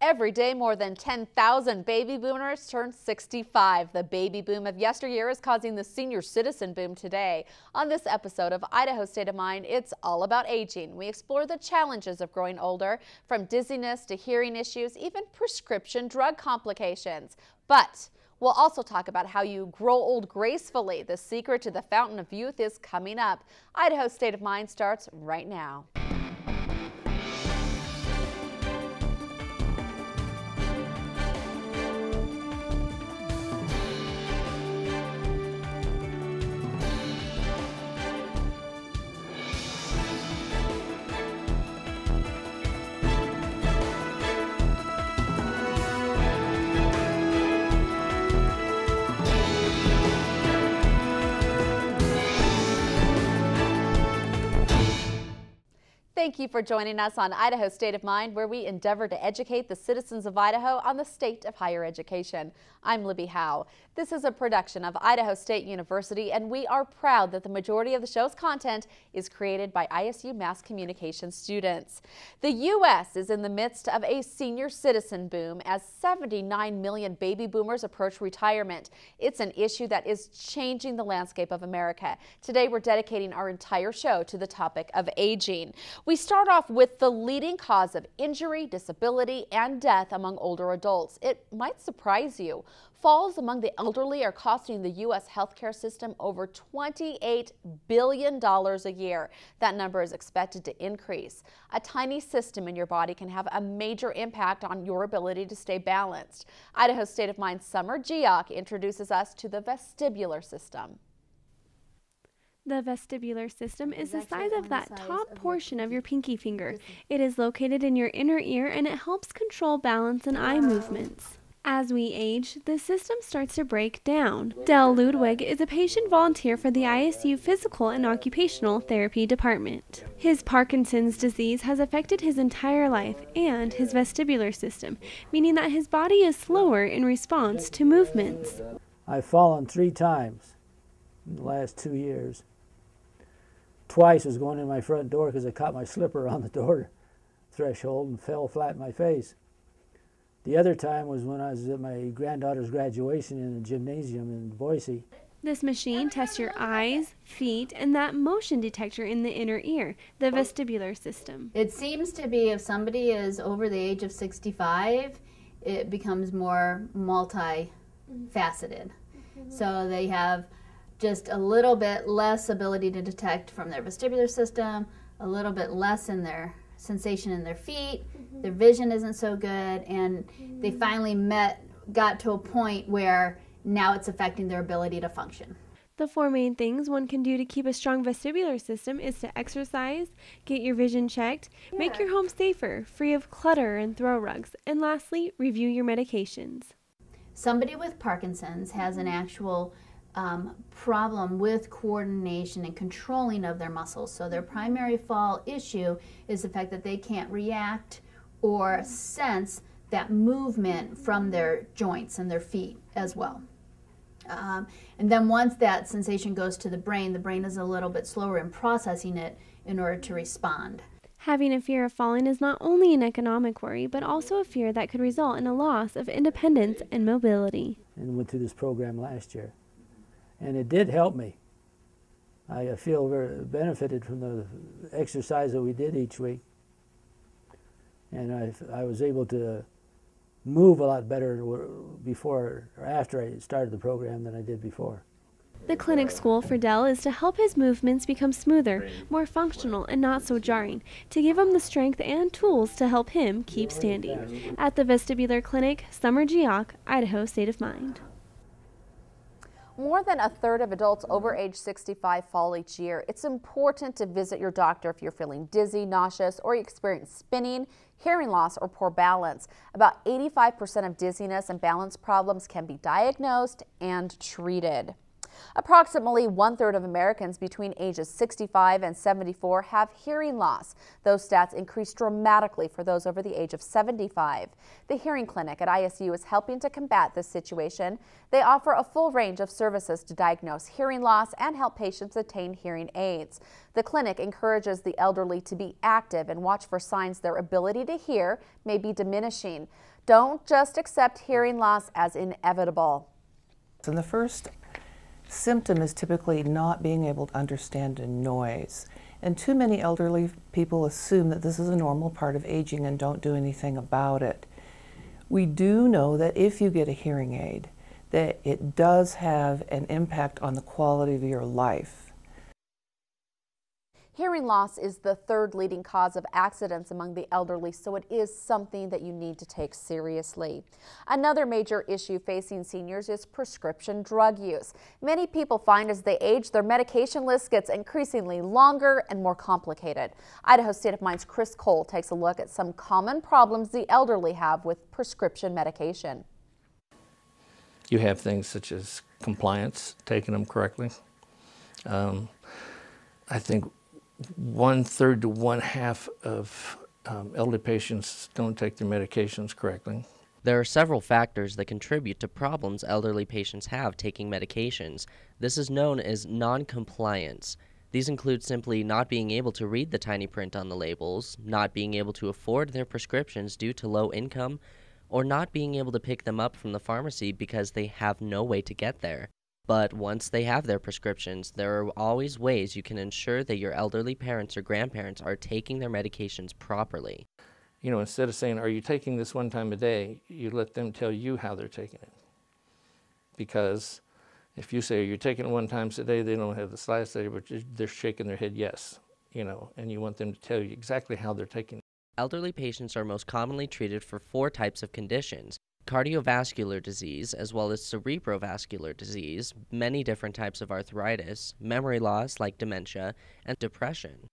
Every day, more than 10,000 baby boomers turn 65. The baby boom of yesteryear is causing the senior citizen boom today. On this episode of Idaho State of Mind, it's all about aging. We explore the challenges of growing older, from dizziness to hearing issues, even prescription drug complications. But we'll also talk about how you grow old gracefully. The secret to the fountain of youth is coming up. Idaho State of Mind starts right now. Thank you for joining us on Idaho State of Mind, where we endeavor to educate the citizens of Idaho on the state of higher education. I'm Libby Howe. This is a production of Idaho State University, and we are proud that the majority of the show's content is created by ISU Mass Communication students. The U.S. is in the midst of a senior citizen boom as 79 million baby boomers approach retirement. It's an issue that is changing the landscape of America. Today, we're dedicating our entire show to the topic of aging. We start off with the leading cause of injury, disability, and death among older adults. It might surprise you. Falls among the elderly are costing the U.S. healthcare system over $28 billion a year. That number is expected to increase. A tiny system in your body can have a major impact on your ability to stay balanced. Idaho State of Mind Summer Geoch introduces us to the vestibular system. The vestibular system is the size of that top portion of your pinky finger. It is located in your inner ear and it helps control balance and eye movements. As we age, the system starts to break down. Del Ludwig is a patient volunteer for the ISU Physical and Occupational Therapy Department. His Parkinson's disease has affected his entire life and his vestibular system, meaning that his body is slower in response to movements. I've fallen 3 times in the last 2 years. Twice was going in my front door because I caught my slipper on the door threshold and fell flat in my face. The other time was when I was at my granddaughter's graduation in a gymnasium in Boise. This machine tests your eyes, feet, and that motion detector in the inner ear, the vestibular system. It seems to be if somebody is over the age of 65, it becomes more multi-faceted. So they have just a little bit less ability to detect from their vestibular system, a little bit less in their sensation in their feet, their vision isn't so good, and they finally got to a point where now it's affecting their ability to function. The 4 main things one can do to keep a strong vestibular system is to exercise, get your vision checked, make your home safer, free of clutter and throw rugs, and lastly, review your medications. Somebody with Parkinson's has an actual problem with coordination and controlling of their muscles. So their primary fall issue is the fact that they can't react or sense that movement from their joints and their feet as well. And then once that sensation goes to the brain is a little bit slower in processing it in order to respond. Having a fear of falling is not only an economic worry, but also a fear that could result in a loss of independence and mobility. And went through this program last year. And it did help me. I feel very benefited from the exercise that we did each week. And I was able to move a lot better before or after I started the program than I did before. The clinic's goal for Del is to help his movements become smoother, more functional, and not so jarring, to give him the strength and tools to help him keep standing. At the Vestibular Clinic, Summer Geoch, Idaho State of Mind. More than a third of adults over age 65 fall each year. It's important to visit your doctor if you're feeling dizzy, nauseous, or you experience spinning, hearing loss, or poor balance. About 85% of dizziness and balance problems can be diagnosed and treated. Approximately 1/3 of Americans between ages 65 and 74 have hearing loss. Those stats increased dramatically for those over the age of 75. The Hearing Clinic at ISU is helping to combat this situation. They offer a full range of services to diagnose hearing loss and help patients attain hearing aids. The clinic encourages the elderly to be active and watch for signs their ability to hear may be diminishing. Don't just accept hearing loss as inevitable. And the first symptom is typically not being able to understand a noise. And too many elderly people assume that this is a normal part of aging and don't do anything about it. We do know that if you get a hearing aid, that it does have an impact on the quality of your life. Hearing loss is the third leading cause of accidents among the elderly, so it is something that you need to take seriously. Another major issue facing seniors is prescription drug use. Many people find as they age, their medication list gets increasingly longer and more complicated. Idaho State of Mind's Chris Cole takes a look at some common problems the elderly have with prescription medication. You have things such as compliance, taking them correctly. I think 1/3 to 1/2 of elderly patients don't take their medications correctly. There are several factors that contribute to problems elderly patients have taking medications. This is known as non-compliance. These include simply not being able to read the tiny print on the labels, not being able to afford their prescriptions due to low income, or not being able to pick them up from the pharmacy because they have no way to get there. But once they have their prescriptions, there are always ways you can ensure that your elderly parents or grandparents are taking their medications properly. You know, instead of saying, are you taking this one time a day, you let them tell you how they're taking it. Because if you say you're taking it one time a day, they don't have the slightest idea, but they're shaking their head yes, you know, and you want them to tell you exactly how they're taking it. Elderly patients are most commonly treated for 4 types of conditions: cardiovascular disease, as well as cerebrovascular disease, many different types of arthritis, memory loss like dementia, and depression.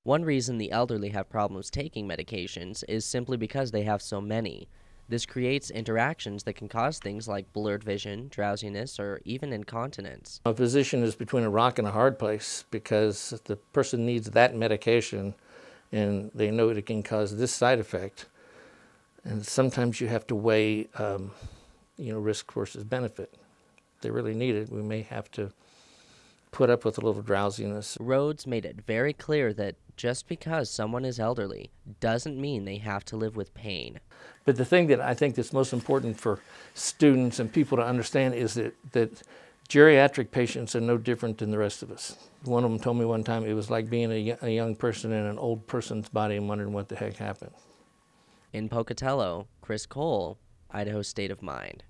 One reason the elderly have problems taking medications is simply because they have so many. This creates interactions that can cause things like blurred vision, drowsiness, or even incontinence. A physician is between a rock and a hard place because the person needs that medication and they know it can cause this side effect. And sometimes you have to weigh, risk versus benefit. If they really need it, we may have to put up with a little drowsiness. Rhodes made it very clear that just because someone is elderly doesn't mean they have to live with pain. But the thing that I think that's most important for students and people to understand is that geriatric patients are no different than the rest of us. One of them told me one time it was like being a young person in an old person's body and wondering what the heck happened. In Pocatello, Chris Cole, Idaho State of Mind.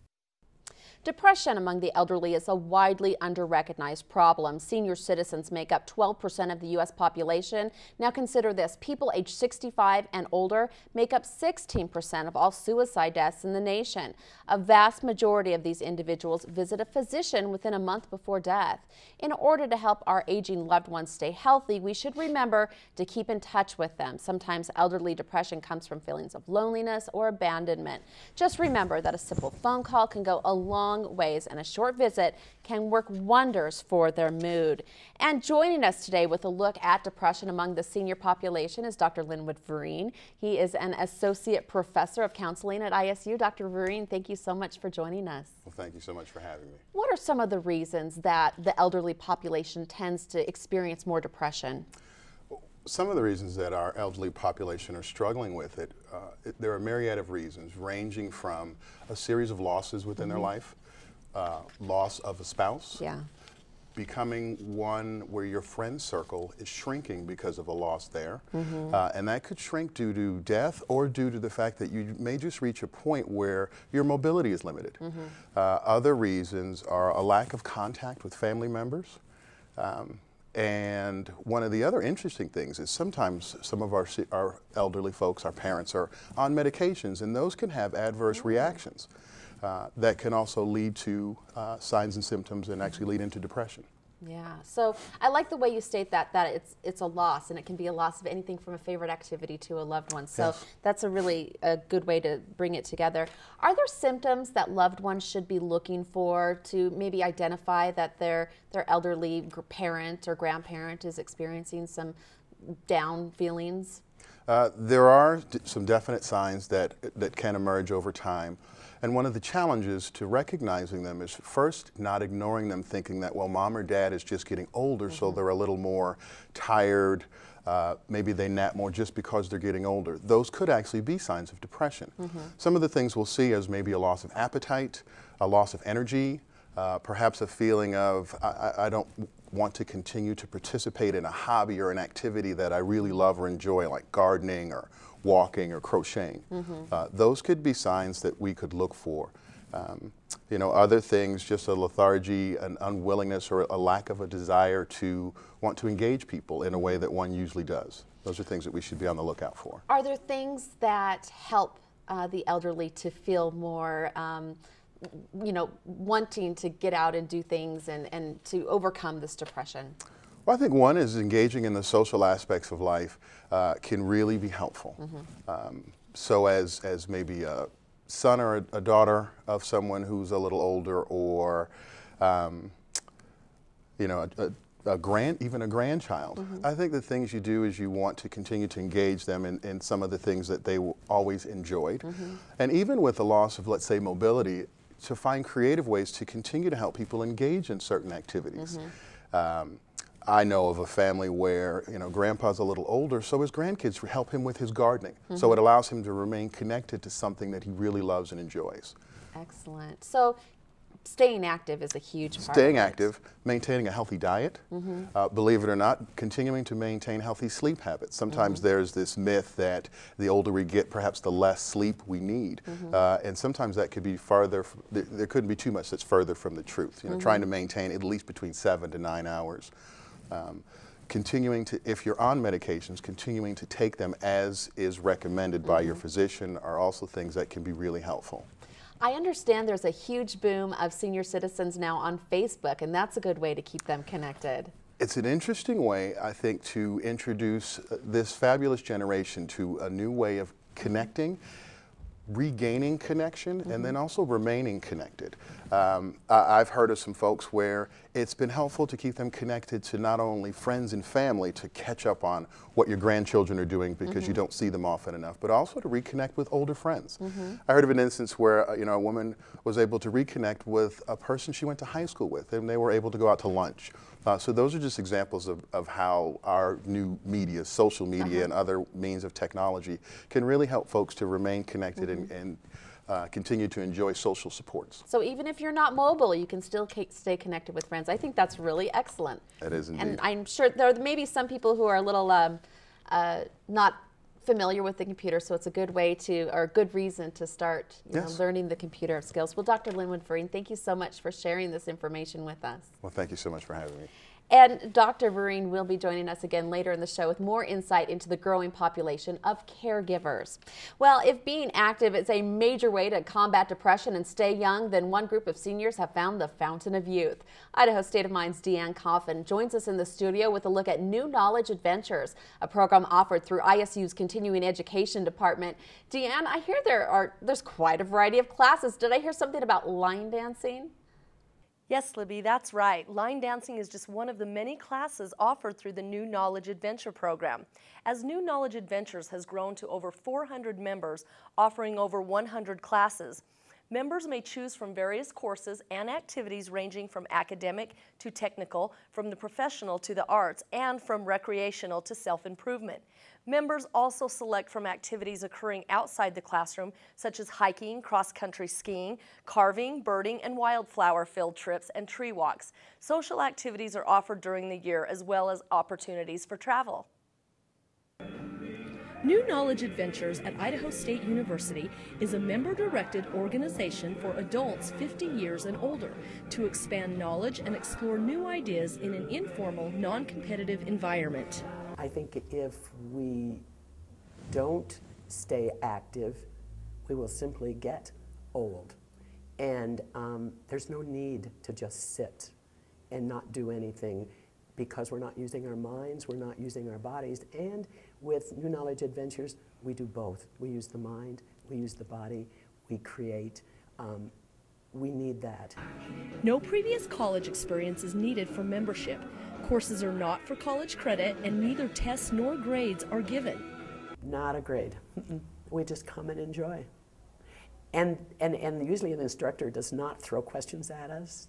Depression among the elderly is a widely under-recognized problem. Senior citizens make up 12% of the U.S. population. Now consider this, people age 65 and older make up 16% of all suicide deaths in the nation. A vast majority of these individuals visit a physician within a month before death. In order to help our aging loved ones stay healthy, we should remember to keep in touch with them. Sometimes elderly depression comes from feelings of loneliness or abandonment. Just remember that a simple phone call can go a long ways, and a short visit can work wonders for their mood. And joining us today with a look at depression among the senior population is Dr. Linwood Vereen. He is an associate professor of counseling at ISU. Dr. Vereen, thank you so much for joining us. Well, thank you so much for having me. What are some of the reasons that the elderly population tends to experience more depression? Some of the reasons that our elderly population are struggling with it, there are a myriad of reasons, ranging from a series of losses within their life, loss of a spouse, becoming one where your friend circle is shrinking because of a loss there, and that could shrink due to death or due to the fact that you may just reach a point where your mobility is limited. Other reasons are a lack of contact with family members. And one of the other interesting things is sometimes some of our elderly folks, our parents, are on medications, and those can have adverse reactions that can also lead to signs and symptoms and actually lead into depression. Yeah, so I like the way you state that it's a loss, and it can be a loss of anything from a favorite activity to a loved one. So Yes. that's a really good way to bring it together. Are there symptoms that loved ones should be looking for to maybe identify that their elderly parent or grandparent is experiencing some down feelings? There are some definite signs that can emerge over time. And one of the challenges to recognizing them is first not ignoring them, thinking that, well, mom or dad is just getting older, so they're a little more tired. Maybe they nap more just because they're getting older. Those could actually be signs of depression. Some of the things we'll see as maybe a loss of appetite, a loss of energy, perhaps a feeling of, I don't want to continue to participate in a hobby or an activity that I really love or enjoy, like gardening or walking or crocheting. Those could be signs that we could look for. You know, other things, just a lethargy, an unwillingness, or a lack of a desire to want to engage people in a way that one usually does. Those are things that we should be on the lookout for. Are there things that help the elderly to feel more you know, wanting to get out and do things and to overcome this depression? Well, I think one is engaging in the social aspects of life can really be helpful. So as maybe a son or a daughter of someone who's a little older, or you know, even a grandchild. I think the things you do is you want to continue to engage them in some of the things that they always enjoyed. And even with the loss of, let's say, mobility, to find creative ways to continue to help people engage in certain activities. I know of a family where, you know, grandpa's a little older, so his grandkids help him with his gardening. So it allows him to remain connected to something that he really loves and enjoys. Excellent. So staying active is a huge part Staying of it. active, maintaining a healthy diet, believe it or not, continuing to maintain healthy sleep habits. Sometimes there's this myth that the older we get, perhaps the less sleep we need. And sometimes that could be farther, there couldn't be too much that's further from the truth. You know, trying to maintain at least between 7 to 9 hours. Continuing to, if you're on medications, continuing to take them as is recommended by your physician are also things that can be really helpful. I understand there's a huge boom of senior citizens now on Facebook, and that's a good way to keep them connected. It's an interesting way, I think, to introduce this fabulous generation to a new way of connecting, regaining connection, and then also remaining connected. I've heard of some folks where it's been helpful to keep them connected to not only friends and family to catch up on what your grandchildren are doing because you don't see them often enough, but also to reconnect with older friends. I heard of an instance where you know, a woman was able to reconnect with a person she went to high school with, and they were able to go out to lunch. So those are just examples of how our new media, social media, and other means of technology can really help folks to remain connected and continue to enjoy social supports. So even if you're not mobile, you can still stay connected with friends. I think that's really excellent. That is indeed. And I'm sure there may be some people who are a little not familiar with the computer, so it's a good way to, or a good reason to start you know, learning the computer skills. Well, Dr. Linwood Vereen, thank you so much for sharing this information with us. Well, thank you so much for having me. And Dr. Vereen will be joining us again later in the show with more insight into the growing population of caregivers. Well, if being active is a major way to combat depression and stay young, then one group of seniors have found the fountain of youth. Idaho State of Mind's Deanne Coffin joins us in the studio with a look at New Knowledge Adventures, a program offered through ISU's Continuing Education Department. Deanne, I hear there's quite a variety of classes. Did I hear something about line dancing? Yes, Libby, that's right. Line dancing is just one of the many classes offered through the New Knowledge Adventure program. As New Knowledge Adventures has grown to over 400 members, offering over 100 classes, members may choose from various courses and activities ranging from academic to technical, from the professional to the arts, and from recreational to self-improvement. Members also select from activities occurring outside the classroom, such as hiking, cross-country skiing, carving, birding, and wildflower field trips and tree walks. Social activities are offered during the year, as well as opportunities for travel. New Knowledge Adventures at Idaho State University is a member-directed organization for adults 50 years and older to expand knowledge and explore new ideas in an informal, non-competitive environment. I think if we don't stay active, we will simply get old. And there's no need to just sit and not do anything, because we're not using our minds, we're not using our bodies. And with New Knowledge Adventures, we do both. We use the mind, we use the body, we create. We need that. No previous college experience is needed for membership. Courses are not for college credit, and neither tests nor grades are given. Not a grade. We just come and enjoy. And usually an instructor does not throw questions at us.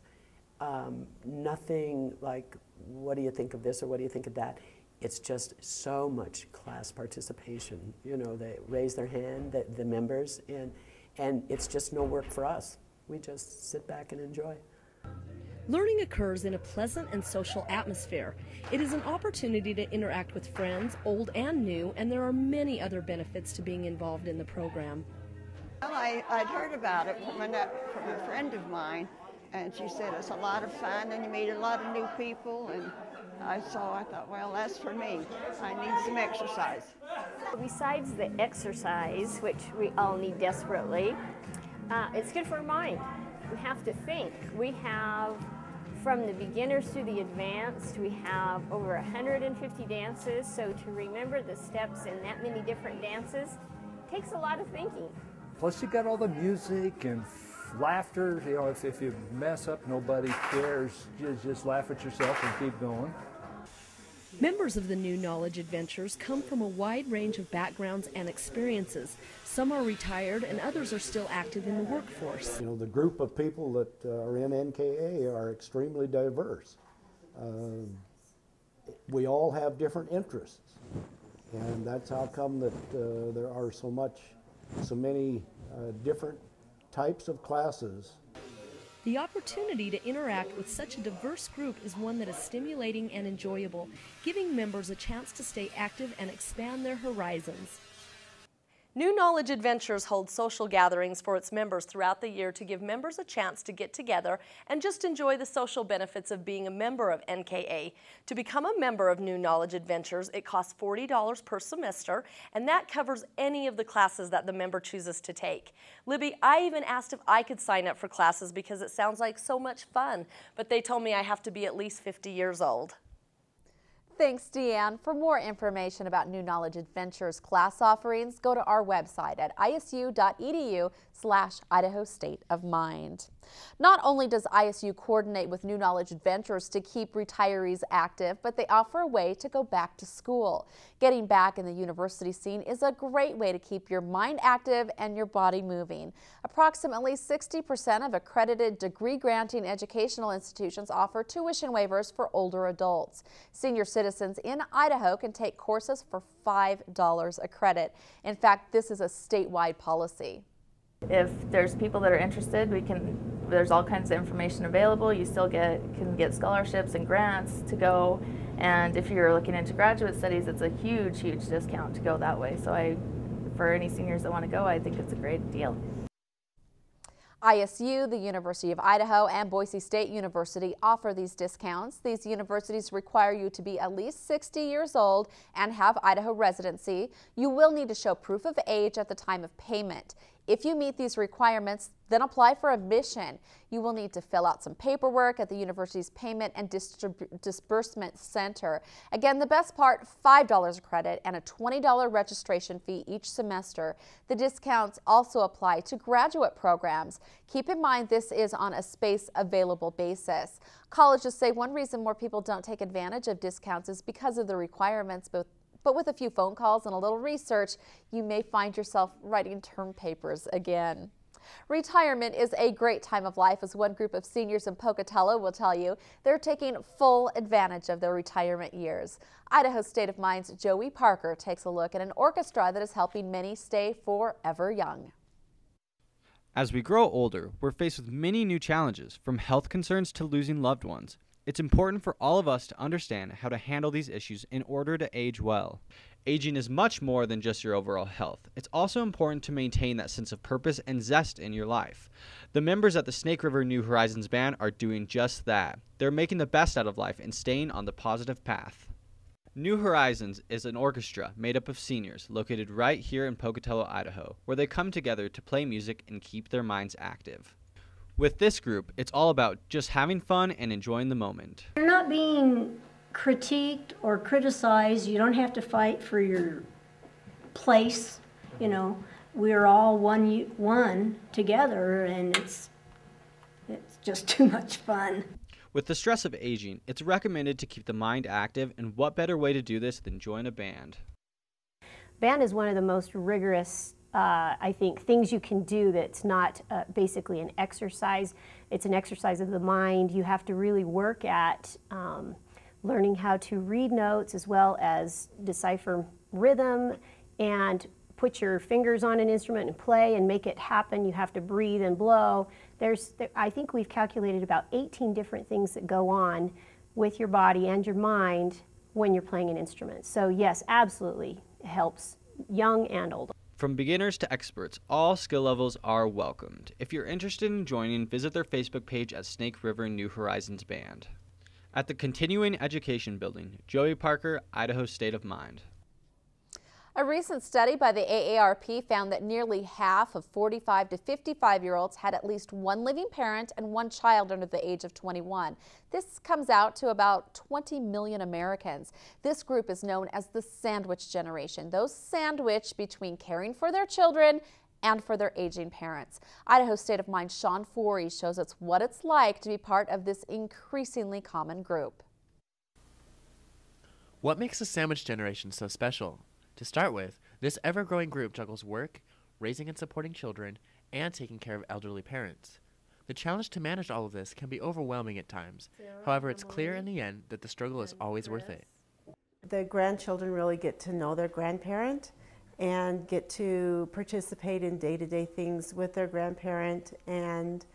Nothing like, what do you think of this or what do you think of that? It's just so much class participation. You know, they raise their hand, the members, and it's just no work for us. We just sit back and enjoy. Learning occurs in a pleasant and social atmosphere. It is an opportunity to interact with friends, old and new, and there are many other benefits to being involved in the program. Well, I'd heard about it from a friend of mine, and she said it's a lot of fun and you meet a lot of new people, and I thought, well, that's for me. I need some exercise. Besides the exercise, which we all need desperately, it's good for our mind. We have to think. We have, from the beginners to the advanced, we have over 150 dances, so to remember the steps in that many different dances takes a lot of thinking. Plus you got all the music and laughter. You know, if you mess up, nobody cares. You just laugh at yourself and keep going. Members of the New Knowledge Adventures come from a wide range of backgrounds and experiences. Some are retired and others are still active in the workforce. You know, the group of people that are in NKA are extremely diverse. We all have different interests, and that's how come that there are so many different types of classes. The opportunity to interact with such a diverse group is one that is stimulating and enjoyable, giving members a chance to stay active and expand their horizons. New Knowledge Adventures holds social gatherings for its members throughout the year to give members a chance to get together and just enjoy the social benefits of being a member of NKA. To become a member of New Knowledge Adventures, it costs $40 per semester, and that covers any of the classes that the member chooses to take. Libby, I even asked if I could sign up for classes because it sounds like so much fun, but they told me I have to be at least 50 years old. Thanks, Deanne. For more information about New Knowledge Adventures class offerings, go to our website at isu.edu/Idaho State of Mind. Not only does ISU coordinate with New Knowledge Adventures to keep retirees active, but they offer a way to go back to school. Getting back in the university scene is a great way to keep your mind active and your body moving. Approximately 60% of accredited degree-granting educational institutions offer tuition waivers for older adults. Senior citizens in Idaho can take courses for $5 a credit. In fact, this is a statewide policy. If there's people that are interested, there's all kinds of information available. You still can get scholarships and grants to go, and if you're looking into graduate studies, it's a huge discount to go that way. So for any seniors that want to go, I think it's a great deal. ISU, the University of Idaho, and Boise State University offer these discounts. These universities require you to be at least 60 years old and have Idaho residency. You will need to show proof of age at the time of payment. If you meet these requirements, then apply for admission. You will need to fill out some paperwork at the university's Payment and Disbursement Center. Again, the best part, $5 a credit and a $20 registration fee each semester. The discounts also apply to graduate programs. Keep in mind this is on a space available basis. Colleges say one reason more people don't take advantage of discounts is because of the requirements, but with a few phone calls and a little research, you may find yourself writing term papers again. Retirement is a great time of life, as one group of seniors in Pocatello will tell you. They're taking full advantage of their retirement years. Idaho State of Mind's Joey Parker takes a look at an orchestra that is helping many stay forever young. As we grow older, we're faced with many new challenges, from health concerns to losing loved ones. It's important for all of us to understand how to handle these issues in order to age well. Aging is much more than just your overall health. It's also important to maintain that sense of purpose and zest in your life. The members at the Snake River New Horizons Band are doing just that. They're making the best out of life and staying on the positive path. New Horizons is an orchestra made up of seniors located right here in Pocatello, Idaho, where they come together to play music and keep their minds active. With this group, it's all about just having fun and enjoying the moment. You're not being critiqued or criticized. You don't have to fight for your place. You know, we're all one together, and it's just too much fun. With the stress of aging, it's recommended to keep the mind active, and what better way to do this than join a band? Band is one of the most rigorous, I think, things you can do that's not basically an exercise. It's an exercise of the mind. You have to really work at learning how to read notes as well as decipher rhythm and put your fingers on an instrument and play and make it happen. You have to breathe and blow. I think we've calculated about 18 different things that go on with your body and your mind when you're playing an instrument. So yes, absolutely, it helps young and old. From beginners to experts, all skill levels are welcomed. If you're interested in joining, visit their Facebook page at Snake River New Horizons Band. At the Continuing Education Building, Joey Parker, Idaho State of Mind. A recent study by the AARP found that nearly half of 45 to 55-year-olds had at least one living parent and one child under the age of 21. This comes out to about 20 million Americans. This group is known as the sandwich generation. Those sandwich between caring for their children and for their aging parents. Idaho State of Mind Sean Forey shows us what it's like to be part of this increasingly common group. What makes the sandwich generation so special? To start with, this ever-growing group juggles work, raising and supporting children, and taking care of elderly parents. The challenge to manage all of this can be overwhelming at times. However, it's clear in the end that the struggle is always worth it. The grandchildren really get to know their grandparent and get to participate in day-to-day things with their grandparent. And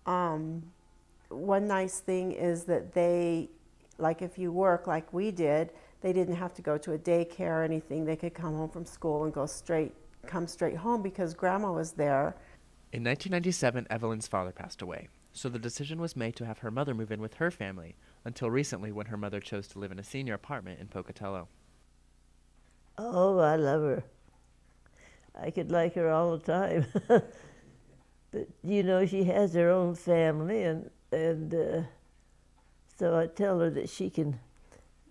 one nice thing is that they, like if you work like we did, they didn't have to go to a daycare or anything. They could come home from school and come straight home because Grandma was there. In 1997, Evelyn's father passed away, so the decision was made to have her mother move in with her family, until recently when her mother chose to live in a senior apartment in Pocatello. Oh, I love her. I could like her all the time. But, you know, she has her own family, and so I tell her that she can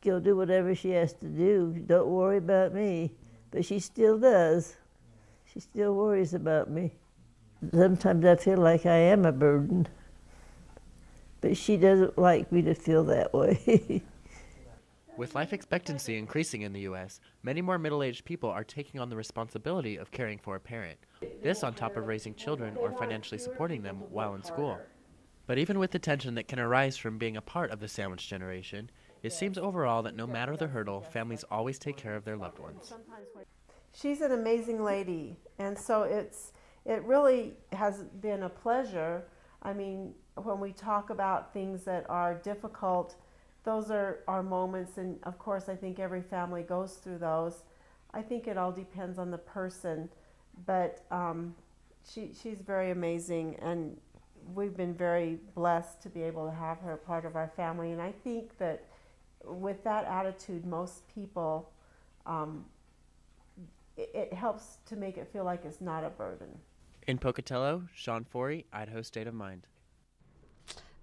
go do whatever she has to do. Don't worry about me. But she still does. She still worries about me. Sometimes I feel like I am a burden. But she doesn't like me to feel that way. With life expectancy increasing in the U.S., many more middle-aged people are taking on the responsibility of caring for a parent. This on top of raising children or financially supporting them while in school. But even with the tension that can arise from being a part of the sandwich generation, it seems overall that no matter the hurdle, families always take care of their loved ones. She's an amazing lady, and so it really has been a pleasure. I mean, when we talk about things that are difficult, those are our moments, and of course I think every family goes through those. I think it all depends on the person, but she's very amazing, and we've been very blessed to be able to have her part of our family, and I think that with that attitude, most people, it helps to make it feel like it's not a burden. In Pocatello, Sean Forey, Idaho State of Mind.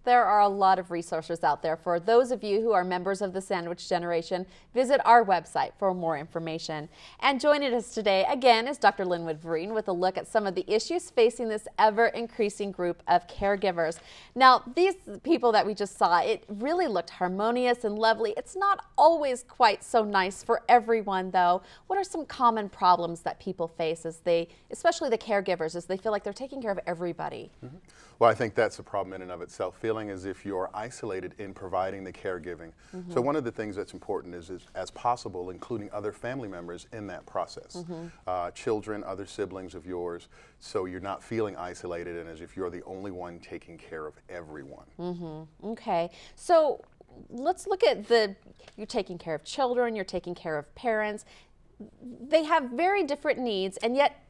There are a lot of resources out there for those of you who are members of the sandwich generation. Visit our website for more information. And joining us today again is Dr. Linwood Vereen with a look at some of the issues facing this ever-increasing group of caregivers. Now, these people that we just saw, it really looked harmonious and lovely. It's not always quite so nice for everyone, though. What are some common problems that people face as they, especially the caregivers, as they feel like they're taking care of everybody? Mm-hmm. Well, I think that's a problem in and of itself, feeling as if you're isolated in providing the caregiving. Mm-hmm. So one of the things that's important is as possible, including other family members in that process. Mm-hmm. Children, other siblings of yours, so you're not feeling isolated and as if you're the only one taking care of everyone. Mm-hmm. Okay, so let's look at you're taking care of children, you're taking care of parents. They have very different needs, and yet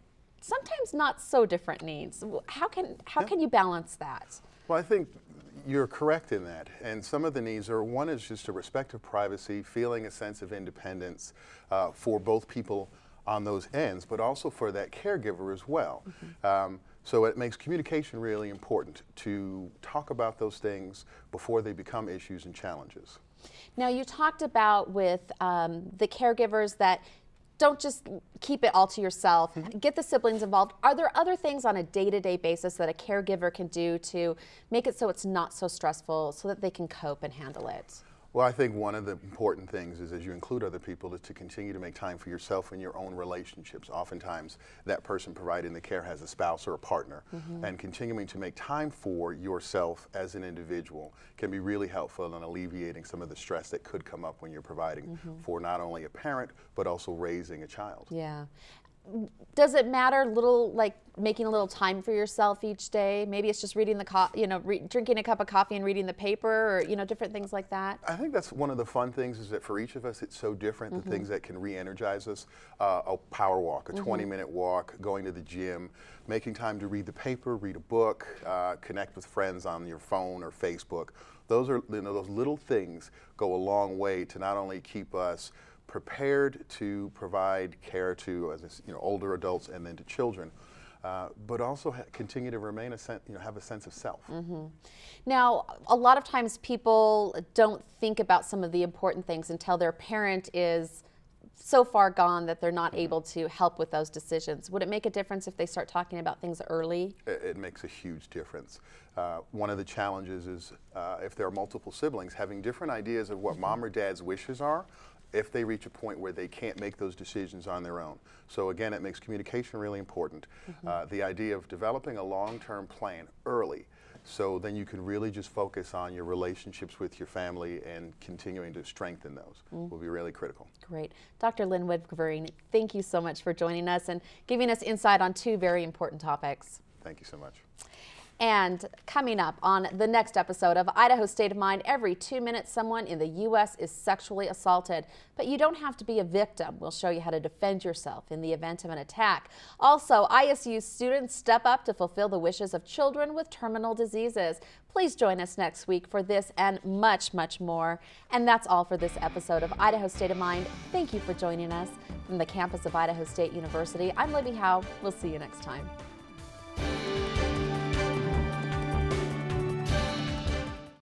sometimes not so different needs. How can you balance that? Well, I think you're correct in that. And some of the needs are, one is just a respect of privacy, feeling a sense of independence for both people on those ends, but also for that caregiver as well. Mm-hmm. So it makes communication really important to talk about those things before they become issues and challenges. Now, you talked about with the caregivers that don't just keep it all to yourself, get the siblings involved. Are there other things on a day-to-day basis that a caregiver can do to make it so it's not so stressful, so that they can cope and handle it? Well, I think one of the important things is, as you include other people, is to continue to make time for yourself and your own relationships. Oftentimes, that person providing the care has a spouse or a partner, and continuing to make time for yourself as an individual can be really helpful in alleviating some of the stress that could come up when you're providing for not only a parent, but also raising a child. Yeah. Does it matter like making a little time for yourself each day? Maybe it's just reading drinking a cup of coffee and reading the paper, or different things like that. I think that's one of the fun things, is that for each of us it's so different, the things that can re-energize us. A power walk, a 20-minute walk, going to the gym, making time to read the paper, read a book, connect with friends on your phone or Facebook. Those are, those little things go a long way to not only keep us prepared to provide care to older adults and then to children, but also continue to remain have a sense of self. Now, a lot of times people don't think about some of the important things until their parent is so far gone that they're not able to help with those decisions. Would it make a difference if they start talking about things early? It makes a huge difference. One of the challenges is if there are multiple siblings, having different ideas of what mom or dad's wishes are if they reach a point where they can't make those decisions on their own. So again, it makes communication really important. The idea of developing a long-term plan early, so then you can really just focus on your relationships with your family and continuing to strengthen those will be really critical. Great. Dr. Lynn Woodbury, thank you so much for joining us and giving us insight on two very important topics. Thank you so much. And coming up on the next episode of Idaho State of Mind, every 2 minutes someone in the U.S. is sexually assaulted. But you don't have to be a victim. We'll show you how to defend yourself in the event of an attack. Also, ISU students step up to fulfill the wishes of children with terminal diseases. Please join us next week for this and much, much more. And that's all for this episode of Idaho State of Mind. Thank you for joining us from the campus of Idaho State University. I'm Libby Howe. We'll see you next time.